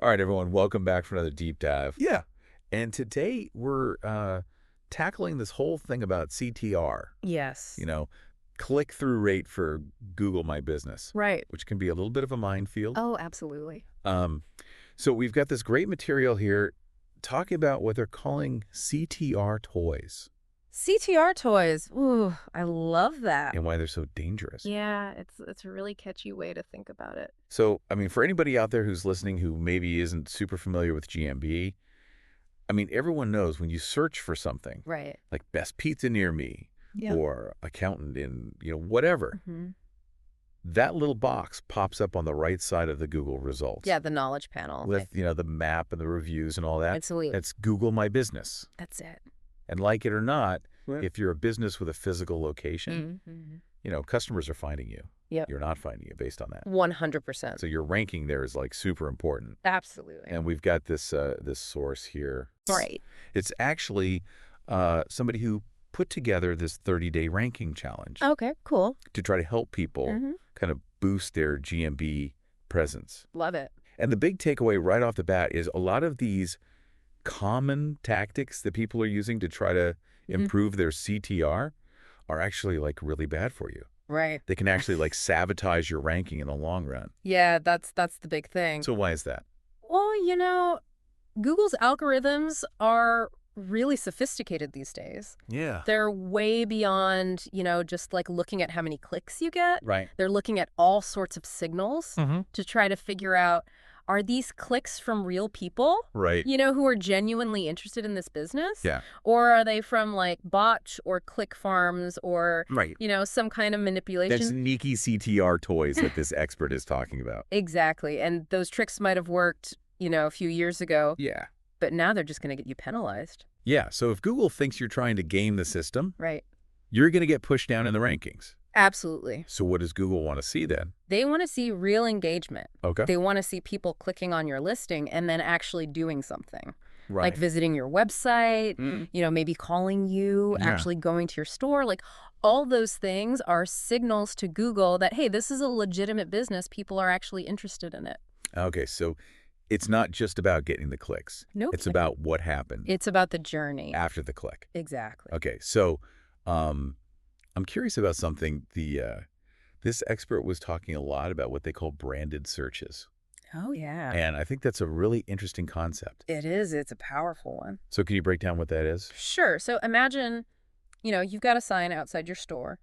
All right, everyone, welcome back for another deep dive. Yeah. And today we're tackling this whole thing about CTR, Yes. click-through rate for Google My Business, Right. which can be a little bit of a minefield. Oh, absolutely. So we've got this great material here talking about what they're calling CTR toys CTR toys. Ooh, I love that. and why they're so dangerous. Yeah, it's a really catchy way to think about it. So, I mean, for anybody out there who's listening who maybe isn't super familiar with GMB, I mean, everyone knows when you search for something, Right. like best pizza near me Yeah. or accountant in, whatever, that little box pops up on the right side of the Google results. Yeah, the knowledge panel. With, the map and the reviews and all that. Absolutely. That's Google My Business. That's it. And like it or not, Right. if you're a business with a physical location, customers are finding you. Yep. You're not finding you based on that. 100%. So your ranking there is like super important. Absolutely. And we've got this this source here. Right. It's actually somebody who put together this 30-day ranking challenge Okay, cool. to try to help people Mhm. kind of boost their GMB presence. Love it. And the big takeaway right off the bat is a lot of these common tactics that people are using to try to improve their CTR are actually like really bad for you. Right. They can actually like sabotage your ranking in the long run. Yeah, that's the big thing. So why is that? Well, Google's algorithms are really sophisticated these days. Yeah. They're way beyond, just like looking at how many clicks you get. Right. They're looking at all sorts of signals to try to figure out, are these clicks from real people, Right. who are genuinely interested in this business? Yeah. Or are they from like bot or click farms or, Right. some kind of manipulation? That's sneaky CTR toys that this expert is talking about. Exactly. And those tricks might have worked, a few years ago, Yeah. but now they're just going to get you penalized. Yeah. So if Google thinks you're trying to game the system, Right. you're going to get pushed down in the rankings. Absolutely. So what does Google want to see then? They want to see real engagement. Okay. They want to see people clicking on your listing and then actually doing something. Right. Like visiting your website, maybe calling you, Yeah. actually going to your store. Like all those things are signals to Google that, hey, this is a legitimate business. People are actually interested in it. Okay. So it's not just about getting the clicks. Nope. It's about what happened It's about the journey. after the click. Exactly. Okay. So I'm curious about something. This expert was talking a lot about what they call branded searches. Oh, yeah. And I think that's a really interesting concept. It is. It's a powerful one. So can you break down what that is? Sure. So imagine, you've got a sign outside your store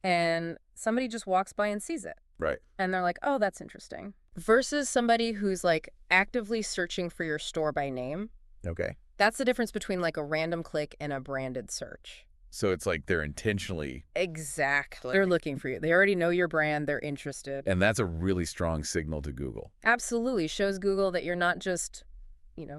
and somebody just walks by and sees it. Right. And they're like, oh, that's interesting. Versus somebody who's like actively searching for your store by name. Okay. That's the difference between like a random click and a branded search. So it's like they're intentionally, Exactly. They're looking for you. They already know your brand. They're interested. and that's a really strong signal to Google. Absolutely. Shows Google that you're not just,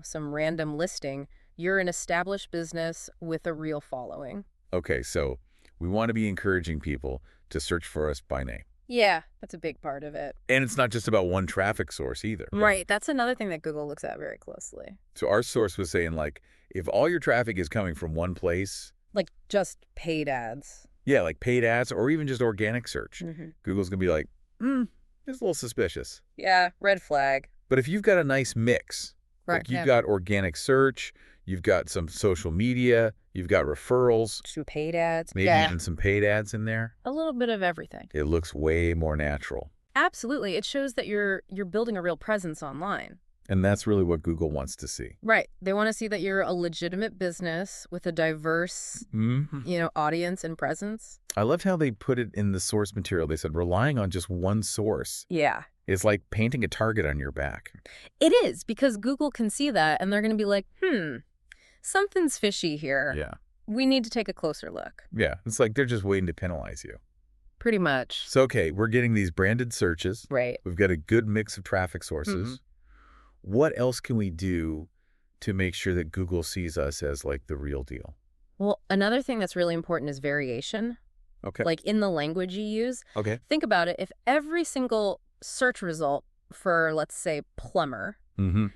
some random listing. You're an established business with a real following. Okay, so we want to be encouraging people to search for us by name. Yeah, that's a big part of it. And it's not just about one traffic source either. Right. That's another thing that Google looks at very closely. So our source was saying, like, if all your traffic is coming from one place, Like just paid ads. yeah, like paid ads or even just organic search, Mm-hmm. Google's going to be like, it's a little suspicious. Yeah, red flag. But if you've got a nice mix, Right. like you've got organic search, you've got some social media, you've got referrals, Some paid ads. maybe Yeah. even some paid ads in there, A little bit of everything. it looks way more natural. Absolutely. It shows that you're building a real presence online. And that's really what Google wants to see. Right. They want to see that you're a legitimate business with a diverse, audience and presence. I loved how they put it in the source material. They said relying on just one source Yeah. is like painting a target on your back. It is, because Google can see that and they're going to be like, something's fishy here. Yeah. We need to take a closer look. Yeah. It's like they're just waiting to penalize you. Pretty much. So, okay, we're getting these branded searches. Right. We've got a good mix of traffic sources. What else can we do to make sure that Google sees us as like the real deal? Well, another thing that's really important is variation. Okay. Like in the language you use. Okay. Think about it. If every single search result for, let's say, plumber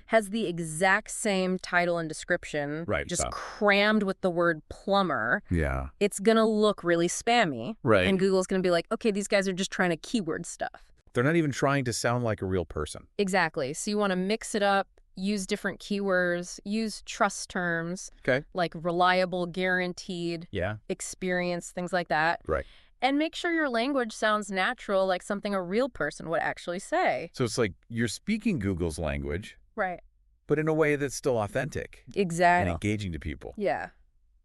has the exact same title and description, Right. just crammed with the word plumber, Yeah. it's going to look really spammy. Right. And Google's going to be like, okay, these guys are just trying to keyword stuff. They're not even trying to sound like a real person. Exactly. So you want to mix it up, use different keywords, use trust terms, Okay. like reliable, guaranteed, Yeah. experience, things like that. Right. And make sure your language sounds natural, like something a real person would actually say. So it's like you're speaking Google's language, Right. but in a way that's still authentic and Exactly. engaging to people. Yeah.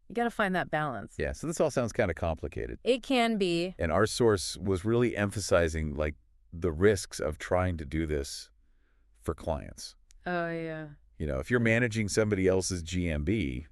You got to find that balance. Yeah, so this all sounds kind of complicated. It can be. And our source was really emphasizing, like, the risks of trying to do this for clients. Oh, yeah. You know, if you're managing somebody else's GMB,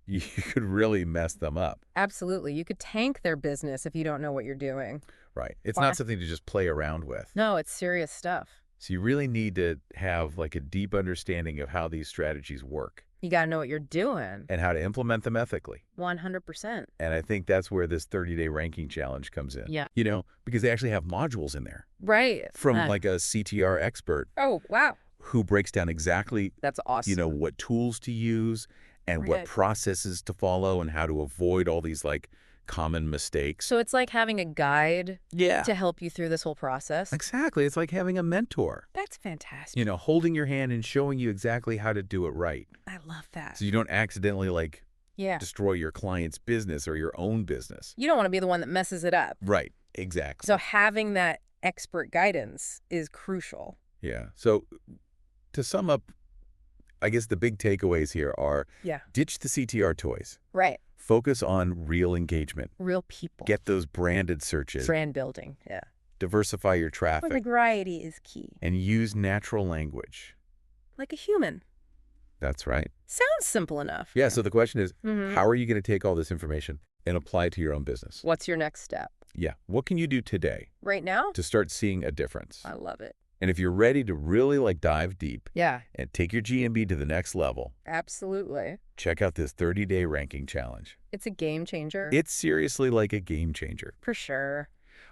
you could really mess them up. Absolutely. You could tank their business if you don't know what you're doing. Right. It's Why? not something to just play around with. No, it's serious stuff. So you really need to have, like, a deep understanding of how these strategies work You got to know what you're doing. and how to implement them ethically. 100%. And I think that's where this 30-day ranking challenge comes in. Yeah. You know, because they actually have modules in there Right. from like a CTR expert Oh, wow. who breaks down exactly, That's awesome. you know, what tools to use and what Right. processes to follow and how to avoid all these like common mistakes. So it's like having a guide Yeah. to help you through this whole process. Exactly. It's like having a mentor, That's fantastic. you know, holding your hand and showing you exactly how to do it right. I love that. So you don't accidentally like Yeah. destroy your client's business or your own business. You don't want to be the one that messes it up. Right. Exactly. So having that expert guidance is crucial. Yeah. So to sum up, I guess the big takeaways here are Yeah. ditch the CTR toys. Right. Focus on real engagement. Real people. Get those branded searches. Brand building. Yeah. Diversify your Well, traffic. the variety is key. And use natural language. Like a human. That's right. Sounds simple enough. Yeah, so the question is, Mhm. how are you going to take all this information and apply it to your own business? What's your next step? Yeah. What can you do today Right now? to start seeing a difference? I love it. And if you're ready to really like dive deep Yeah. and take your GMB to the next level, Absolutely. check out this 30-day ranking challenge. It's a game changer. It's seriously like a game changer. For sure.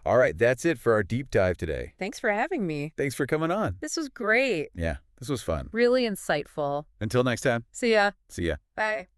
All right, that's it for our deep dive today. Thanks for having me. Thanks for coming on. This was great. Yeah, this was fun. Really insightful. Until next time, See ya. see ya. Bye.